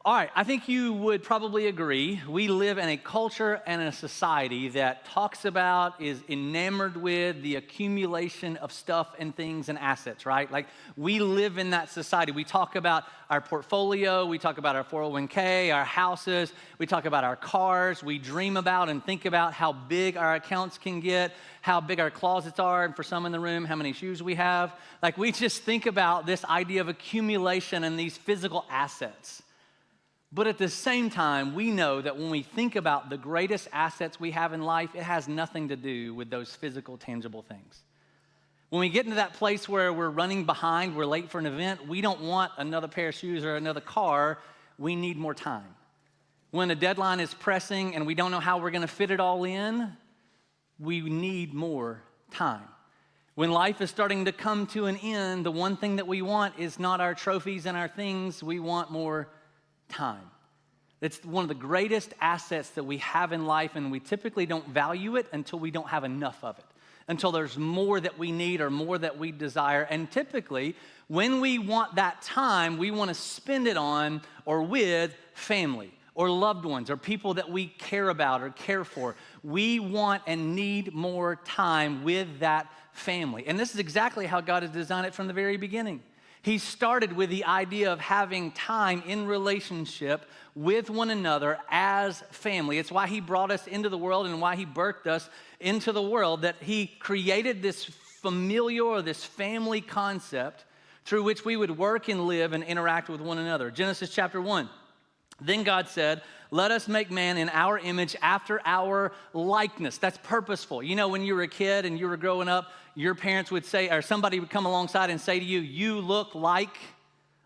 All right, I think you would probably agree. We live in a culture and a society that talks about, is enamored with the accumulation of stuff and things and assets, right? Like we live in that society. We talk about our portfolio, we talk about our 401k, our houses, we talk about our cars, we dream about and think about how big our accounts can get, how big our closets are, and for some in the room, how many shoes we have. Like we just think about this idea of accumulation and these physical assets. But at the same time, we know that when we think about the greatest assets we have in life, it has nothing to do with those physical, tangible things. When we get into that place where we're running behind, we're late for an event, we don't want another pair of shoes or another car. We need more time. When a deadline is pressing and we don't know how we're going to fit it all in, we need more time. When life is starting to come to an end, the one thing that we want is not our trophies and our things. We want more time. It's one of the greatest assets that we have in life, and we typically don't value it until we don't have enough of it, until there's more that we need or more that we desire. And typically, when we want that time, we want to spend it on or with family or loved ones or people that we care about or care for. We want and need more time with that family. And this is exactly how God has designed it from the very beginning. He started with the idea of having time in relationship with one another as family. It's why he brought us into the world and why he birthed us into the world, that he created this familial or this family concept through which we would work and live and interact with one another. Genesis chapter 1. Then God said, let us make man in our image after our likeness. That's purposeful. You know, when you were a kid and you were growing up, your parents would say, or somebody would come alongside and say to you, you look like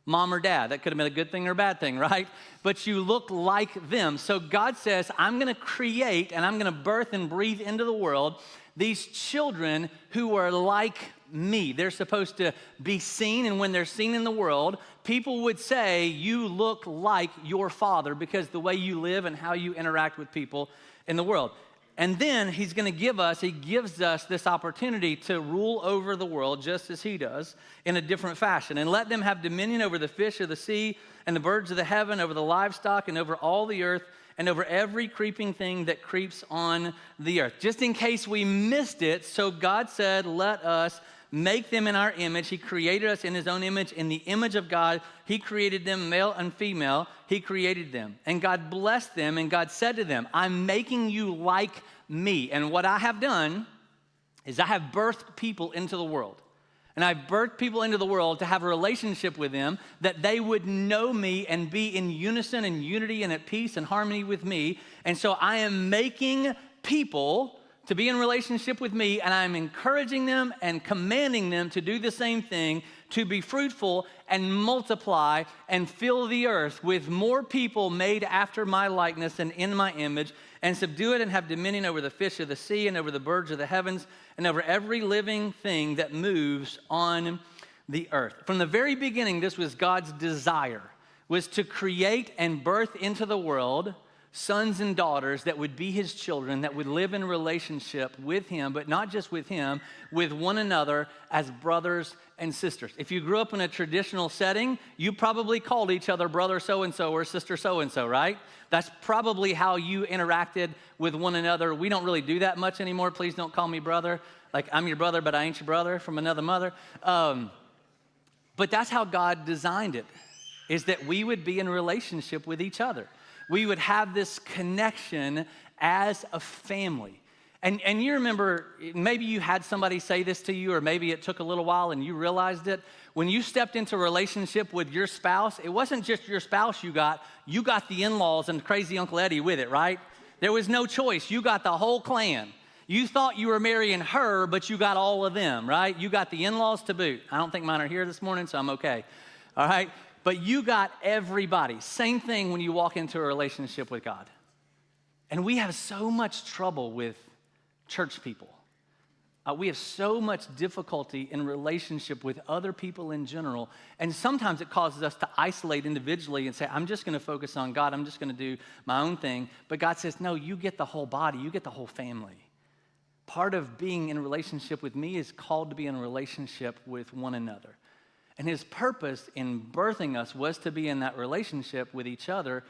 mom or dad. That could have been a good thing or a bad thing, right? But you look like them. So God says, I'm going to create and I'm going to birth and breathe into the world these children who are like me. They're supposed to be seen, and when they're seen in the world, people would say, you look like your father because the way you live and how you interact with people in the world. And then he gives us this opportunity to rule over the world just as he does in a different fashion. And let them have dominion over the fish of the sea and the birds of the heaven, over the livestock and over all the earth and over every creeping thing that creeps on the earth. Just in case we missed it, so God said, let us make them in our image. He created us in his own image. In the image of God, he created them, male and female. He created them. And God blessed them, and God said to them, I'm making you like me. And what I have done is I have birthed people into the world. And I've birthed people into the world to have a relationship with them, that they would know me and be in unison and unity and at peace and harmony with me. And so I am making people to be in relationship with me, and I'm encouraging them and commanding them to do the same thing, to be fruitful and multiply and fill the earth with more people made after my likeness and in my image, and subdue it and have dominion over the fish of the sea and over the birds of the heavens and over every living thing that moves on the earth. From the very beginning, this was God's desire, was to create and birth into the world sons and daughters that would be his children, that would live in relationship with him, but not just with him, with one another as brothers and sisters. If you grew up in a traditional setting, you probably called each other brother so-and-so or sister so-and-so, right? That's probably how you interacted with one another. We don't really do that much anymore. Please don't call me brother. Like, I'm your brother, but I ain't your brother from another mother. But that's how God designed it, is that we would be in relationship with each other. We would have this connection as a family. And you remember, maybe you had somebody say this to you, or maybe it took a little while and you realized it. When you stepped into a relationship with your spouse, it wasn't just your spouse you got the in-laws and crazy Uncle Eddie with it, right? There was no choice. You got the whole clan. You thought you were marrying her, but you got all of them, right? You got the in-laws to boot. I don't think mine are here this morning, so I'm okay. All right? But you got everybody. Same thing when you walk into a relationship with God. And we have so much trouble with church people. We have so much difficulty in relationship with other people in general. And sometimes it causes us to isolate individually and say, I'm just going to focus on God. I'm just going to do my own thing. But God says, no, you get the whole body. You get the whole family. Part of being in a relationship with me is called to be in a relationship with one another. And his purpose in birthing us was to be in that relationship with each other,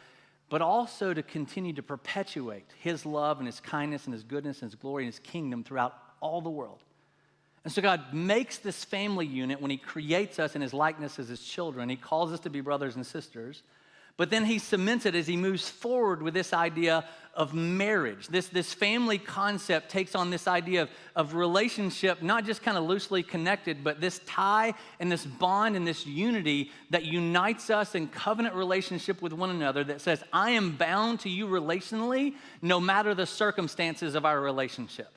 but also to continue to perpetuate his love and his kindness and his goodness and his glory and his kingdom throughout all the world. And so God makes this family unit when he creates us in his likeness as his children. He calls us to be brothers and sisters. But then he cements it as he moves forward with this idea of marriage. This family concept takes on this idea of relationship, not just kind of loosely connected, but this tie and this bond and this unity that unites us in covenant relationship with one another that says, I am bound to you relationally no matter the circumstances of our relationship.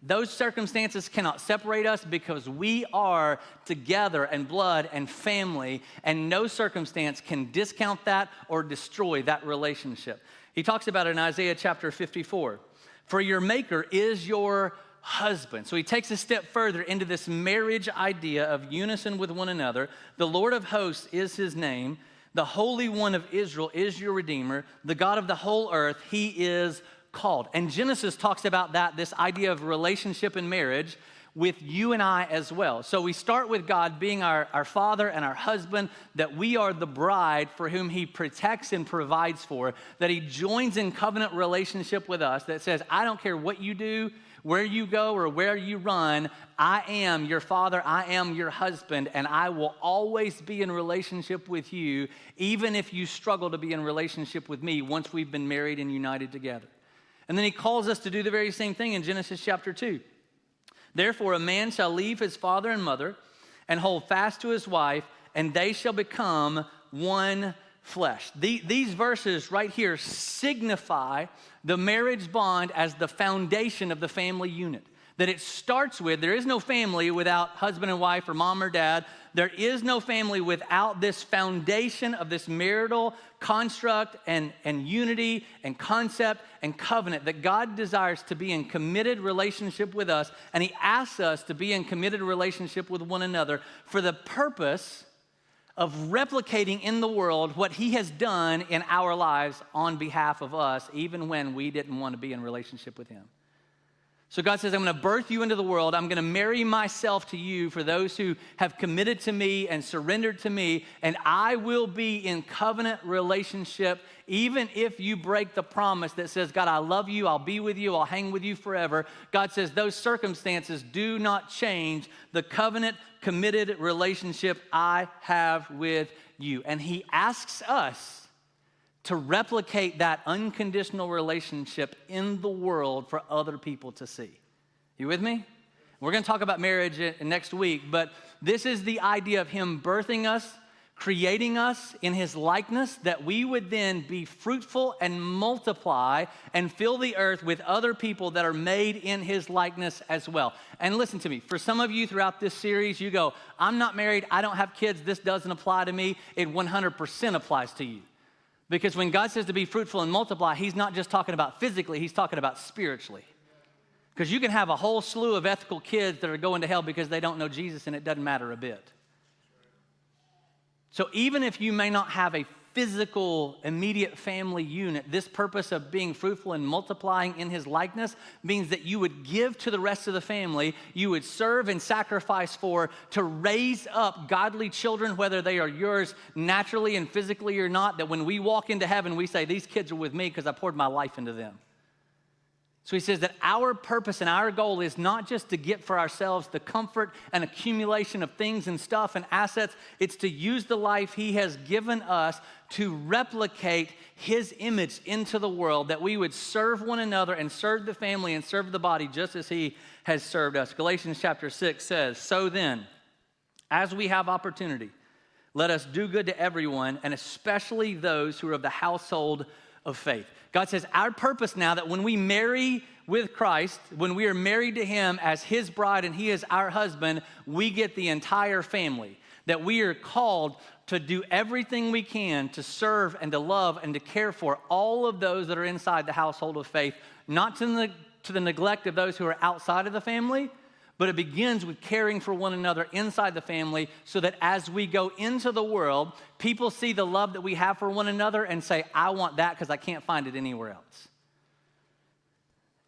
Those circumstances cannot separate us because we are together and blood and family, and no circumstance can discount that or destroy that relationship. He talks about it in Isaiah chapter 54. For your maker is your husband. So he takes a step further into this marriage idea of unison with one another. The Lord of hosts is his name. The Holy One of Israel is your Redeemer. The God of the whole earth, he is called. And Genesis talks about this idea of relationship and marriage with you and I as well. So we start with God being our father and our husband, that we are the bride for whom he protects and provides for, that he joins in covenant relationship with us that says, I don't care what you do, where you go, or where you run, I am your father, I am your husband, and I will always be in relationship with you, even if you struggle to be in relationship with me once we've been married and united together. And then he calls us to do the very same thing in Genesis chapter 2. Therefore, a man shall leave his father and mother and hold fast to his wife, and they shall become one flesh. These verses right here signify the marriage bond as the foundation of the family unit. That it starts with, there is no family without husband and wife or mom or dad. There is no family without this foundation of this marital construct and unity and concept and covenant that God desires to be in committed relationship with us, and he asks us to be in committed relationship with one another for the purpose of replicating in the world what he has done in our lives on behalf of us, even when we didn't want to be in relationship with him. So God says, I'm going to birth you into the world. I'm going to marry myself to you for those who have committed to me and surrendered to me, and I will be in covenant relationship even if you break the promise that says, God, I love you, I'll be with you, I'll hang with you forever. God says those circumstances do not change the covenant committed relationship I have with you. And he asks us to replicate that unconditional relationship in the world for other people to see. You with me? We're going to talk about marriage next week, but this is the idea of him birthing us, creating us in his likeness, that we would then be fruitful and multiply and fill the earth with other people that are made in his likeness as well. And listen to me, for some of you throughout this series, you go, I'm not married, I don't have kids, this doesn't apply to me. It 100% applies to you. Because when God says to be fruitful and multiply, he's not just talking about physically, he's talking about spiritually. Because you can have a whole slew of ethical kids that are going to hell because they don't know Jesus, and it doesn't matter a bit. So even if you may not have a physical, immediate family unit, this purpose of being fruitful and multiplying in his likeness means that you would give to the rest of the family, you would serve and sacrifice for, to raise up godly children, whether they are yours naturally and physically or not, that when we walk into heaven, we say, these kids are with me because I poured my life into them. So he says that our purpose and our goal is not just to get for ourselves the comfort and accumulation of things and stuff and assets. It's to use the life he has given us to replicate his image into the world, that we would serve one another and serve the family and serve the body just as he has served us. Galatians chapter 6 says, so then, as we have opportunity, let us do good to everyone, and especially those who are of the household of faith. God says our purpose now, that when we marry with Christ, when we are married to him as his bride and he is our husband, we get the entire family. That we are called to do everything we can to serve and to love and to care for all of those that are inside the household of faith, not to the neglect of those who are outside of the family, but it begins with caring for one another inside the family, so that as we go into the world, people see the love that we have for one another and say, I want that because I can't find it anywhere else.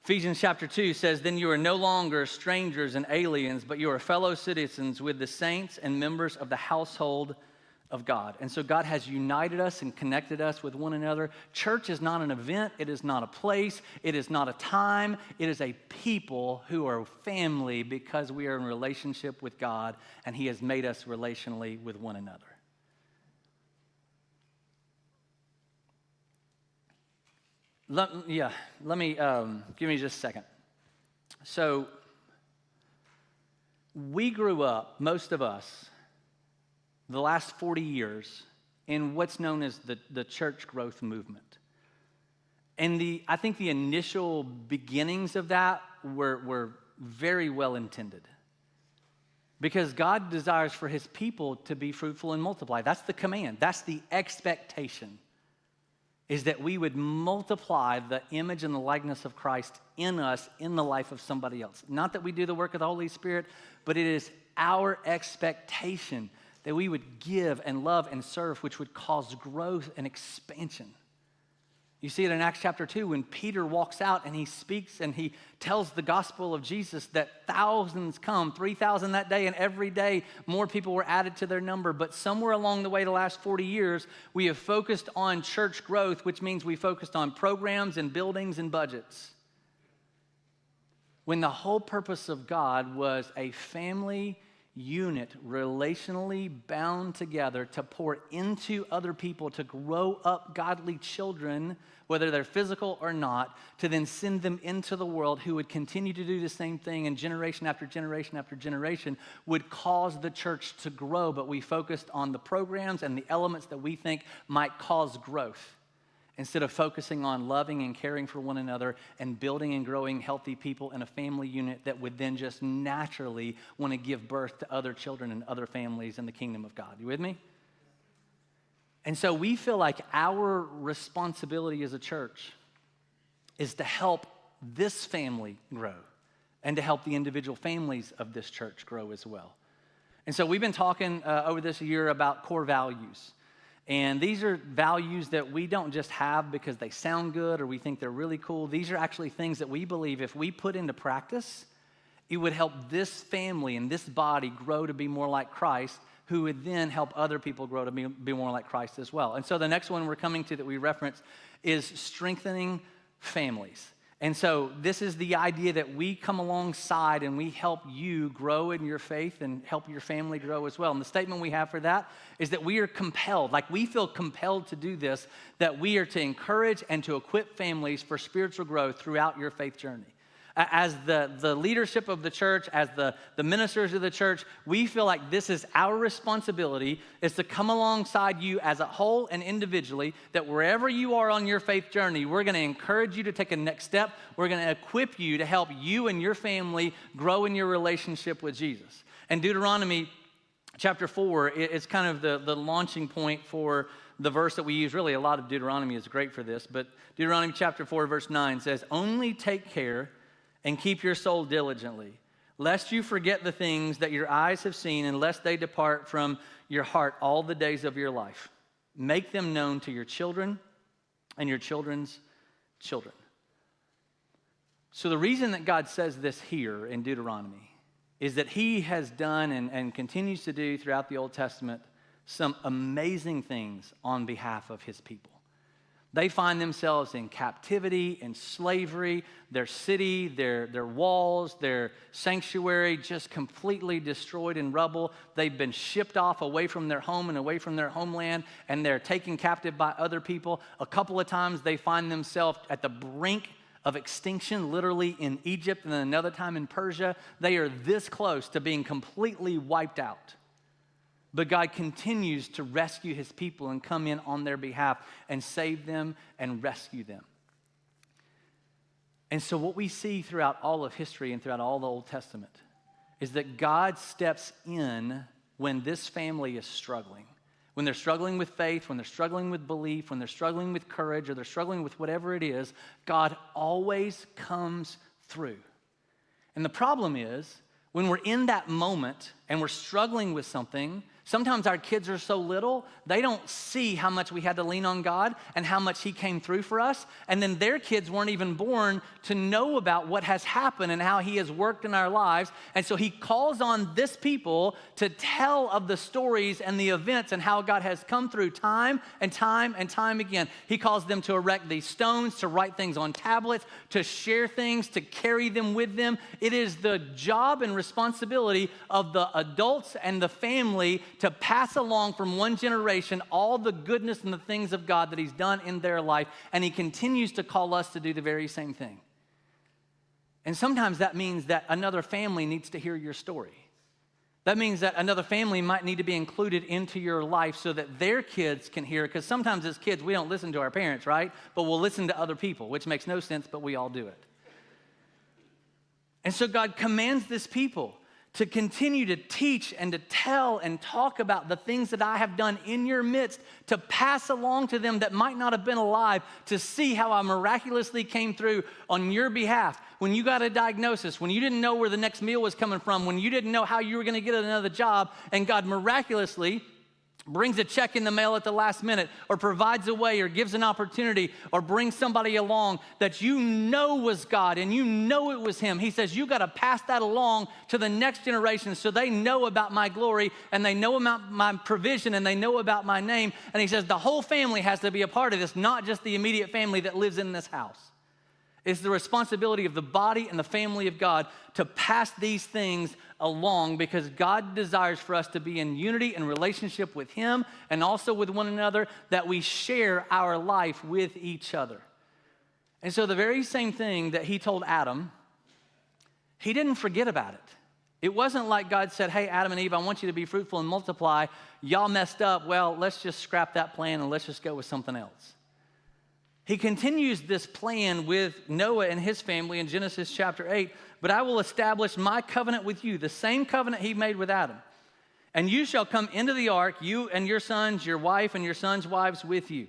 Ephesians chapter 2 says, then you are no longer strangers and aliens, but you are fellow citizens with the saints and members of the household of God. And so God has united us and connected us with one another. Church is not an event. It is not a place. It is not a time. It is a people who are family because we are in relationship with God and He has made us relationally with one another. Let me, give me just a second. So we grew up, most of us, the last 40 years in what's known as the church growth movement. And I think the initial beginnings of that were very well intended. Because God desires for His people to be fruitful and multiply. That's the command. That's the expectation, is that we would multiply the image and the likeness of Christ in us, in the life of somebody else. Not that we do the work of the Holy Spirit, but it is our expectation that we would give and love and serve, which would cause growth and expansion. You see it in Acts chapter 2 when Peter walks out and he speaks and he tells the gospel of Jesus that thousands come, 3,000 that day, and every day more people were added to their number. But somewhere along the way, the last 40 years, we have focused on church growth, which means we focused on programs and buildings and budgets. When the whole purpose of God was a family unit, relationally bound together to pour into other people to grow up godly children, whether they're physical or not, to then send them into the world who would continue to do the same thing, and generation after generation after generation would cause the church to grow. But we focused on the programs and the elements that we think might cause growth, instead of focusing on loving and caring for one another and building and growing healthy people in a family unit that would then just naturally want to give birth to other children and other families in the kingdom of God. You with me? And so we feel like our responsibility as a church is to help this family grow and to help the individual families of this church grow as well. And so we've been talking over this year about core values. And these are values that we don't just have because they sound good or we think they're really cool. These are actually things that we believe if we put into practice, it would help this family and this body grow to be more like Christ, who would then help other people grow to be more like Christ as well. And so the next one we're coming to that we reference is strengthening families. And so this is the idea that we come alongside and we help you grow in your faith and help your family grow as well. And the statement we have for that is that we are compelled, like we feel compelled to do this, that we are to encourage and to equip families for spiritual growth throughout your faith journey. As the leadership of the church, as the ministers of the church, we feel like this is our responsibility, is to come alongside you as a whole and individually, that wherever you are on your faith journey, we're going to encourage you to take a next step. We're going to equip you to help you and your family grow in your relationship with Jesus. And Deuteronomy chapter 4 is kind of the launching point for the verse that we use. Really, a lot of Deuteronomy is great for this, but Deuteronomy chapter 4 verse 9 says, "Only take care and keep your soul diligently, lest you forget the things that your eyes have seen, and lest they depart from your heart all the days of your life. Make them known to your children and your children's children." So the reason that God says this here in Deuteronomy is that He has done and continues to do throughout the Old Testament some amazing things on behalf of His people. They find themselves in captivity, in slavery, their city, their walls, their sanctuary just completely destroyed in rubble. They've been shipped off away from their home and away from their homeland, and they're taken captive by other people. A couple of times they find themselves at the brink of extinction, literally in Egypt, and then another time in Persia. They are this close to being completely wiped out. But God continues to rescue His people and come in on their behalf and save them and rescue them. And so what we see throughout all of history and throughout all the Old Testament is that God steps in when this family is struggling. When they're struggling with faith, when they're struggling with belief, when they're struggling with courage, or they're struggling with whatever it is, God always comes through. And the problem is, when we're in that moment and we're struggling with something, Sometimes our kids are so little, they don't see how much we had to lean on God and how much He came through for us. And then their kids weren't even born to know about what has happened and how He has worked in our lives. And so He calls on this people to tell of the stories and the events and how God has come through time and time and time again. He calls them to erect these stones, to write things on tablets, to share things, to carry them with them. It is the job and responsibility of the adults and the family to pass along from one generation all the goodness and the things of God that He's done in their life, and He continues to call us to do the very same thing. And sometimes that means that another family needs to hear your story. That means that another family might need to be included into your life so that their kids can hear, because sometimes as kids we don't listen to our parents, right? But we'll listen to other people, which makes no sense, but we all do it. And so God commands this people to continue to teach and to tell and talk about the things that I have done in your midst, to pass along to them that might not have been alive, to see how I miraculously came through on your behalf. When you got a diagnosis, when you didn't know where the next meal was coming from, when you didn't know how you were going to get another job, and God miraculously brings a check in the mail at the last minute, or provides a way, or gives an opportunity, or brings somebody along that you know was God and you know it was Him. He says, you got to pass that along to the next generation so they know about my glory and they know about my provision and they know about my name. And He says the whole family has to be a part of this, not just the immediate family that lives in this house. It's the responsibility of the body and the family of God to pass these things along, because God desires for us to be in unity and relationship with Him and also with one another, that we share our life with each other. And so the very same thing that He told Adam, He didn't forget about it. It wasn't like God said, hey, Adam and Eve, I want you to be fruitful and multiply. Y'all messed up. Well, let's just scrap that plan and let's just go with something else. He continues this plan with Noah and his family in Genesis chapter 8. But I will establish my covenant with you, the same covenant He made with Adam. And you shall come into the ark, you and your sons, your wife and your sons' wives with you.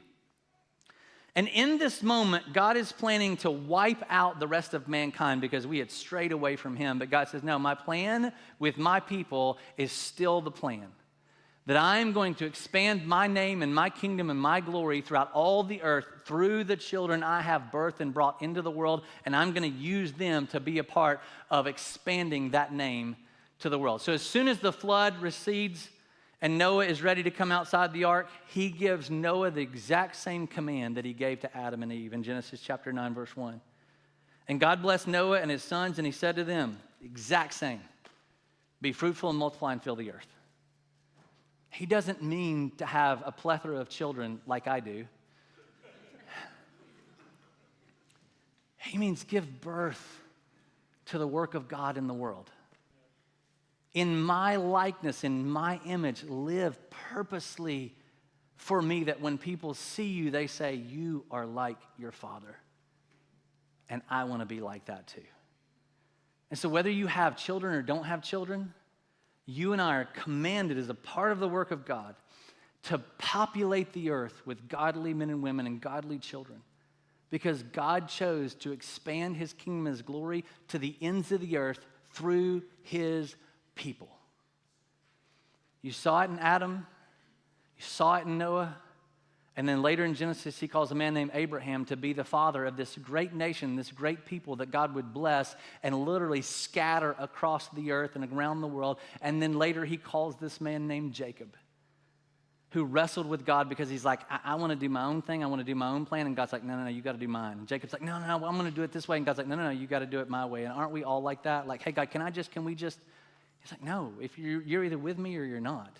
And in this moment, God is planning to wipe out the rest of mankind because we had strayed away from Him. But God says, no, my plan with my people is still the plan. That I am going to expand my name and my kingdom and my glory throughout all the earth through the children I have birthed and brought into the world, and I'm going to use them to be a part of expanding that name to the world. So as soon as the flood recedes and Noah is ready to come outside the ark, He gives Noah the exact same command that He gave to Adam and Eve in Genesis chapter 9, verse 1. And God blessed Noah and his sons, and He said to them, exact same, be fruitful and multiply and fill the earth. He doesn't mean to have a plethora of children like I do. He means give birth to the work of God in the world. In my likeness, in my image, live purposely for me, that when people see you, they say, you are like your Father. And I want to be like that too. And so whether you have children or don't have children, you and I are commanded as a part of the work of God to populate the earth with godly men and women and godly children, because God chose to expand His kingdom and His glory to the ends of the earth through His people. You saw it in Adam, you saw it in Noah, and then later in Genesis, He calls a man named Abraham to be the father of this great nation, this great people that God would bless and literally scatter across the earth and around the world. And then later He calls this man named Jacob, who wrestled with God because he's like, I want to do my own thing. I want to do my own plan. And God's like, no, you got to do mine. And Jacob's like, no, I'm going to do it this way. And God's like, no, you got to do it my way. And aren't we all like that? Like, hey, God, can we just? He's like, no, if you're either with me or you're not.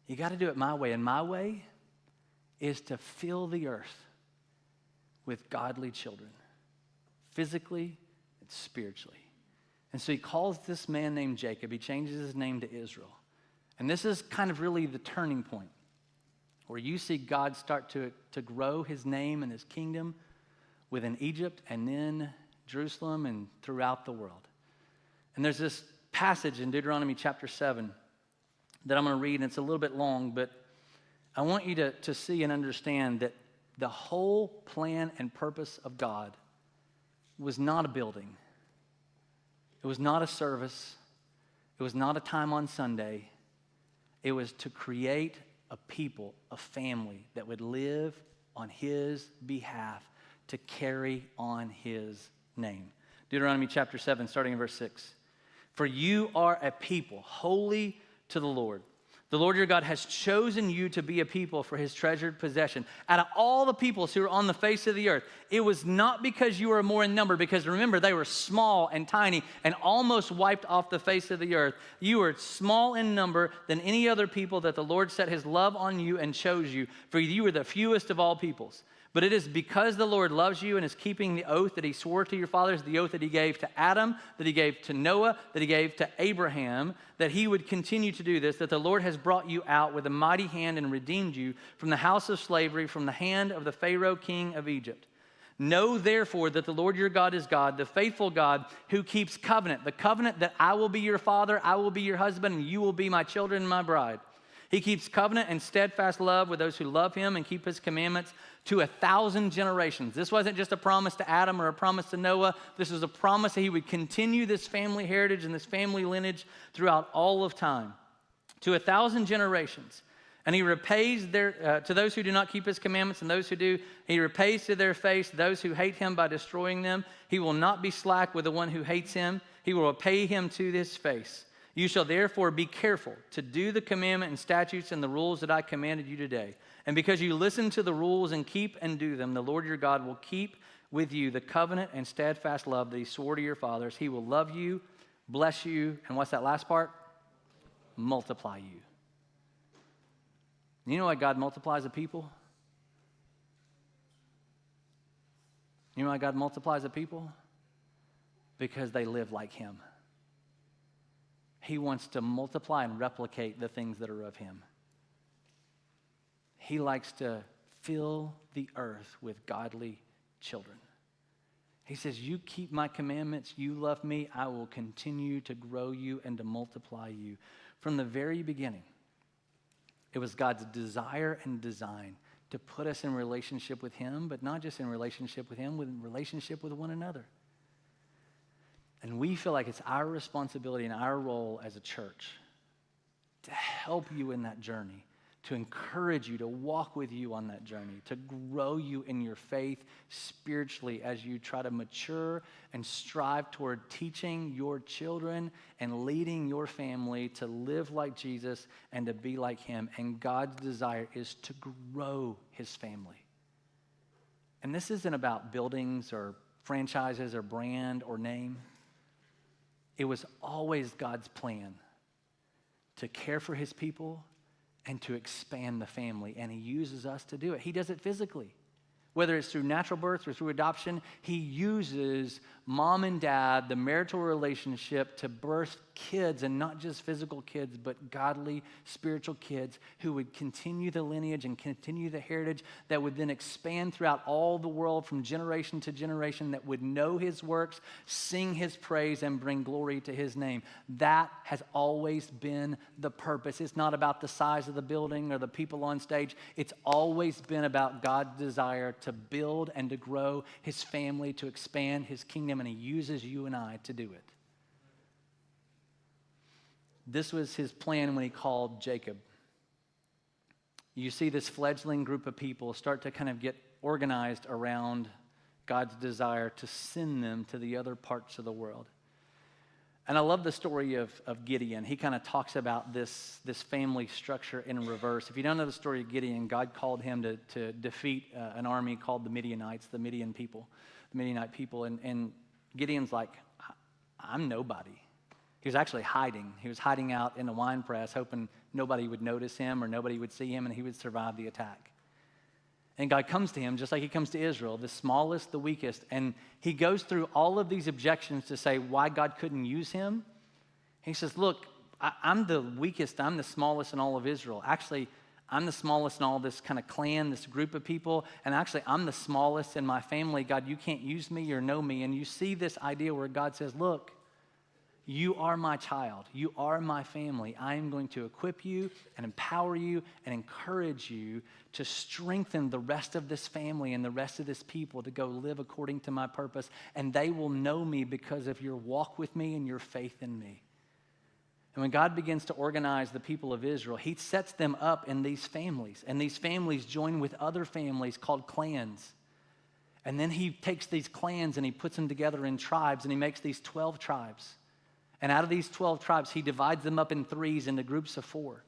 You got to do it my way. And my way is to fill the earth with godly children, physically and spiritually. And so He calls this man named Jacob. He changes his name to Israel. And this is kind of really the turning point where you see God start to grow His name and His kingdom within Egypt and then Jerusalem and throughout the world. And there's this passage in Deuteronomy chapter 7 that I'm going to read, and it's a little bit long, but I want you to see and understand that the whole plan and purpose of God was not a building. It was not a service. It was not a time on Sunday. It was to create a people, a family that would live on his behalf to carry on his name. Deuteronomy chapter 7, starting in verse 6. For you are a people holy to the Lord. The Lord your God has chosen you to be a people for his treasured possession. Out of all the peoples who are on the face of the earth, it was not because you were more in number, because remember, they were small and tiny and almost wiped off the face of the earth. You were small in number than any other people that the Lord set his love on you and chose you, for you were the fewest of all peoples. But it is because the Lord loves you and is keeping the oath that he swore to your fathers, the oath that he gave to Adam, that he gave to Noah, that he gave to Abraham, that he would continue to do this, that the Lord has brought you out with a mighty hand and redeemed you from the house of slavery, from the hand of the Pharaoh king of Egypt. Know therefore that the Lord your God is God, the faithful God who keeps covenant, the covenant that I will be your father, I will be your husband, and you will be my children and my bride. He keeps covenant and steadfast love with those who love him and keep his commandments to 1,000 generations. This wasn't just a promise to Adam or a promise to Noah. This was a promise that he would continue this family heritage and this family lineage throughout all of time. To 1,000 generations. And he repays to those who do not keep his commandments and those who do, he repays to their face those who hate him by destroying them. He will not be slack with the one who hates him. He will repay him to his face. You shall therefore be careful to do the commandment and statutes and the rules that I commanded you today. And because you listen to the rules and keep and do them, the Lord your God will keep with you the covenant and steadfast love that he swore to your fathers. He will love you, bless you, and what's that last part? Multiply you. You know why God multiplies a people? You know why God multiplies a people? Because they live like him. He wants to multiply and replicate the things that are of him. He likes to fill the earth with godly children. He says, you keep my commandments, you love me, I will continue to grow you and to multiply you. From the very beginning, it was God's desire and design to put us in relationship with him, but not just in relationship with him, in relationship with one another. And we feel like it's our responsibility and our role as a church to help you in that journey, to encourage you, to walk with you on that journey, to grow you in your faith spiritually as you try to mature and strive toward teaching your children and leading your family to live like Jesus and to be like him. And God's desire is to grow his family. And this isn't about buildings or franchises or brand or name. It was always God's plan to care for his people and to expand the family, and he uses us to do it. He does it physically. Whether it's through natural birth or through adoption, he uses mom and dad, the marital relationship, to birth kids, and not just physical kids, but godly, spiritual kids who would continue the lineage and continue the heritage that would then expand throughout all the world from generation to generation, that would know his works, sing his praise, and bring glory to his name. That has always been the purpose. It's not about the size of the building or the people on stage. It's always been about God's desire to build and to grow his family, to expand his kingdom, and he uses you and I to do it. This was his plan when he called Jacob. You see this fledgling group of people start to kind of get organized around God's desire to send them to the other parts of the world. And I love the story of Gideon. He kind of talks about this family structure in reverse. If you don't know the story of Gideon, God called him to defeat an army called the Midianites, the Midianite people. And Gideon's like, I'm nobody. He was actually hiding. He was hiding out in the wine press, hoping nobody would notice him or nobody would see him and he would survive the attack. And God comes to him just like he comes to Israel, the smallest, the weakest. And he goes through all of these objections to say why God couldn't use him. He says, look, I'm the weakest, I'm the smallest in all of Israel. Actually, I'm the smallest in all this kind of clan, this group of people. And actually, I'm the smallest in my family. God, you can't use me or know me. And you see this idea where God says, look, you are my child. You are my family. I am going to equip you and empower you and encourage you to strengthen the rest of this family and the rest of this people to go live according to my purpose. And they will know me because of your walk with me and your faith in me. And when God begins to organize the people of Israel, he sets them up in these families. And these families join with other families called clans. And then he takes these clans and he puts them together in tribes, and he makes these 12 tribes. And out of these 12 tribes, he divides them up in threes into groups of 4.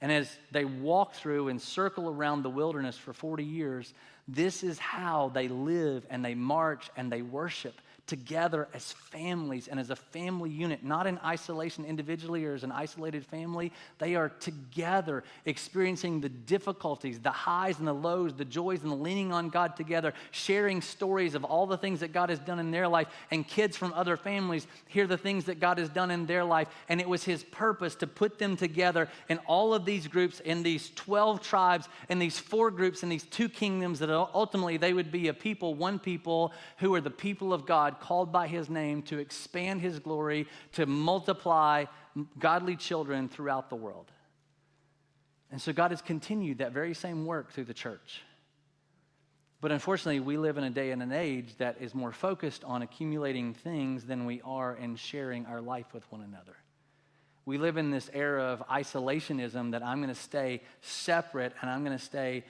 And as they walk through and circle around the wilderness for 40 years, this is how they live and they march and they worship together as families and as a family unit, not in isolation individually or as an isolated family. They are together experiencing the difficulties, the highs and the lows, the joys and the leaning on God together, sharing stories of all the things that God has done in their life, and kids from other families hear the things that God has done in their life. And it was his purpose to put them together in all of these groups, in these 12 tribes, in these 4 groups, in these 2 kingdoms, that ultimately they would be a people, one people, who are the people of God, called by his name to expand his glory, to multiply godly children throughout the world. And so God has continued that very same work through the church. But unfortunately, we live in a day and an age that is more focused on accumulating things than we are in sharing our life with one another. We live in this era of isolationism, that I'm going to stay separate and I'm going to stay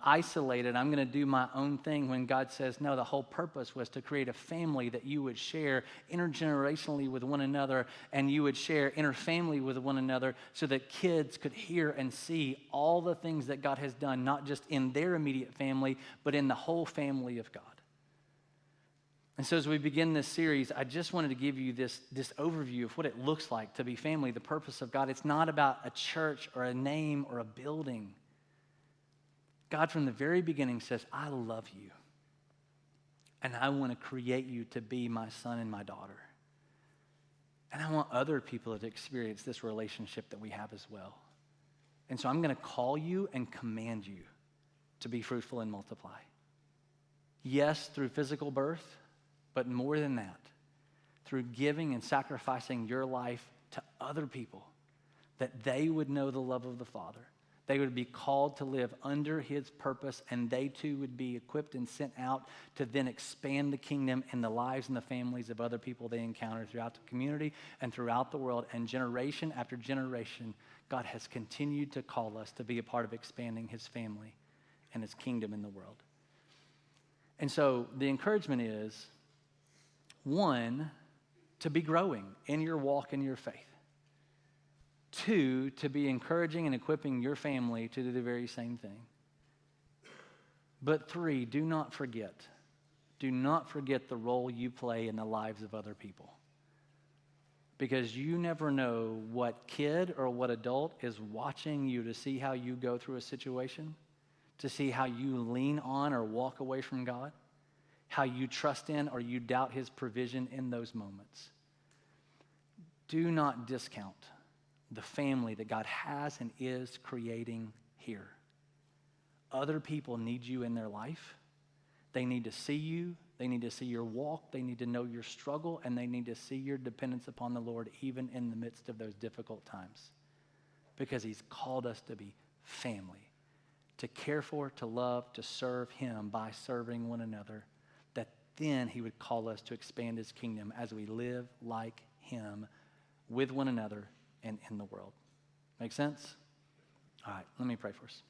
isolated. I'm going to do my own thing, when God says, no, the whole purpose was to create a family that you would share intergenerationally with one another, and you would share interfamily with one another, so that kids could hear and see all the things that God has done, not just in their immediate family, but in the whole family of God. And so as we begin this series, I just wanted to give you this overview of what it looks like to be family, the purpose of God. It's not about a church or a name or a building. God from the very beginning says, I love you, and I want to create you to be my son and my daughter. And I want other people to experience this relationship that we have as well. And so I'm going to call you and command you to be fruitful and multiply. Yes, through physical birth, but more than that, through giving and sacrificing your life to other people, that they would know the love of the Father. They would be called to live under his purpose, and they too would be equipped and sent out to then expand the kingdom in the lives and the families of other people they encounter throughout the community and throughout the world. And generation after generation, God has continued to call us to be a part of expanding his family and his kingdom in the world. And so the encouragement is, 1, to be growing in your walk and your faith. 2, to be encouraging and equipping your family to do the very same thing. But 3, do not forget the role you play in the lives of other people. Because you never know what kid or what adult is watching you to see how you go through a situation, to see how you lean on or walk away from God, how you trust in or you doubt his provision in those moments. Do not discount the family that God has and is creating here. Other people need you in their life. They need to see you. They need to see your walk. They need to know your struggle, and they need to see your dependence upon the Lord even in the midst of those difficult times. Because he's called us to be family, to care for, to love, to serve him by serving one another, that then he would call us to expand his kingdom as we live like him with one another and in the world. Make sense? All right, let me pray for us.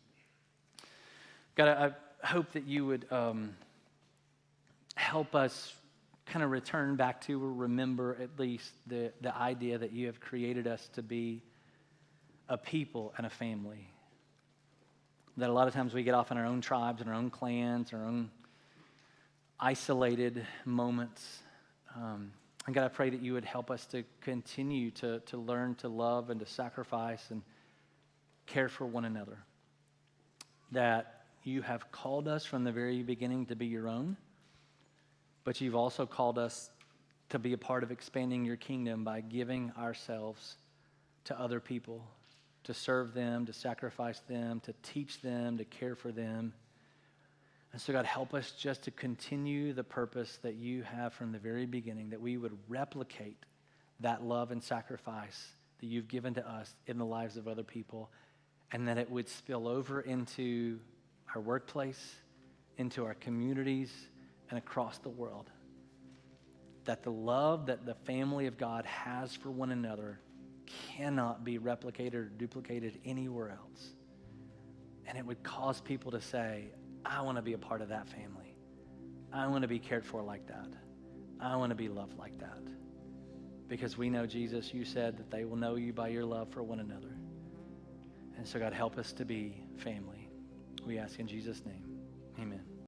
God, I hope that you would help us kind of return back to, or remember at least, the idea that you have created us to be a people and a family. That a lot of times we get off in our own tribes and our own clans, our own isolated moments. And God, I pray that you would help us to continue to learn to love and to sacrifice and care for one another. That you have called us from the very beginning to be your own, but you've also called us to be a part of expanding your kingdom by giving ourselves to other people, to serve them, to sacrifice them, to teach them, to care for them. And so God, help us just to continue the purpose that you have from the very beginning, that we would replicate that love and sacrifice that you've given to us in the lives of other people, and that it would spill over into our workplace, into our communities, and across the world. That the love that the family of God has for one another cannot be replicated or duplicated anywhere else. And it would cause people to say, I want to be a part of that family. I want to be cared for like that. I want to be loved like that. Because we know, Jesus, you said that they will know you by your love for one another. And so, God, help us to be family. We ask in Jesus' name. Amen.